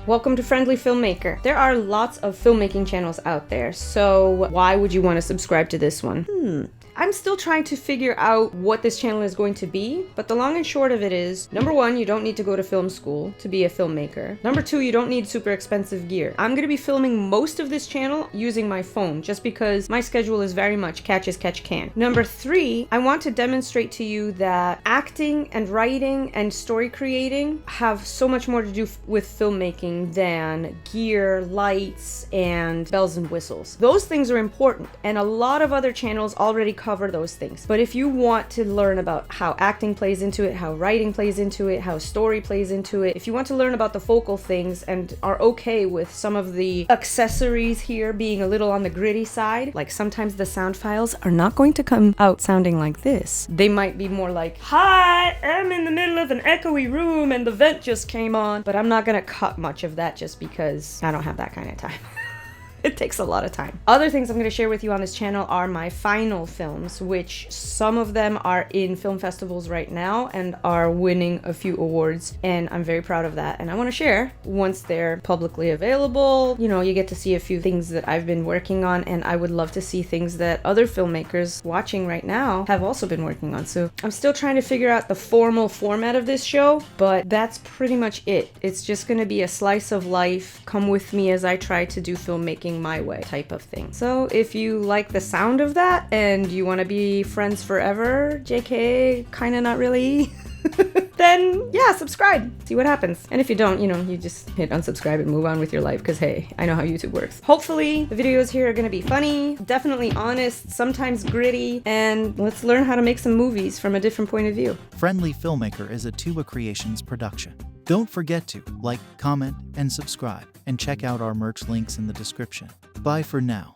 Welcome to Friendly Filmmaker. There are lots of filmmaking channels out there, so why would you want to subscribe to this one? I'm still trying to figure out what this channel is going to be, but the long and short of it is, number one, you don't need to go to film school to be a filmmaker. Number two, you don't need super expensive gear. I'm going to be filming most of this channel using my phone, just because my schedule is very much catch as catch can. Number three, I want to demonstrate to you that acting and writing and story creating have so much more to do with filmmaking than gear, lights, and bells and whistles. Those things are important, and a lot of other channels already cover those things. But if you want to learn about how acting plays into it, how writing plays into it, how story plays into it, if you want to learn about the focal things and are okay with some of the accessories here being a little on the gritty side, like sometimes the sound files are not going to come out sounding like this. They might be more like, hi, I'm in the middle of an echoey room and the vent just came on, but I'm not gonna cut much of that just because I don't have that kind of time. It takes a lot of time. Other things I'm going to share with you on this channel are my final films, which some of them are in film festivals right now and are winning a few awards, and I'm very proud of that. And I want to share once they're publicly available. You know, you get to see a few things that I've been working on, and I would love to see things that other filmmakers watching right now have also been working on. So I'm still trying to figure out the formal format of this show, but that's pretty much it. It's just going to be a slice of life. Come with me as I try to do filmmaking my way type of thing. So if you like the sound of that and you want to be friends forever, JK, kinda not really, then yeah, subscribe, see what happens. And if you don't, you know, you just hit unsubscribe and move on with your life, because hey, I know how YouTube works. Hopefully the videos here are gonna be funny, definitely honest, sometimes gritty, and let's learn how to make some movies from a different point of view. Friendly Filmmaker is a Tuba Creations production. Don't forget to like, comment, and subscribe, and check out our merch links in the description. Bye for now.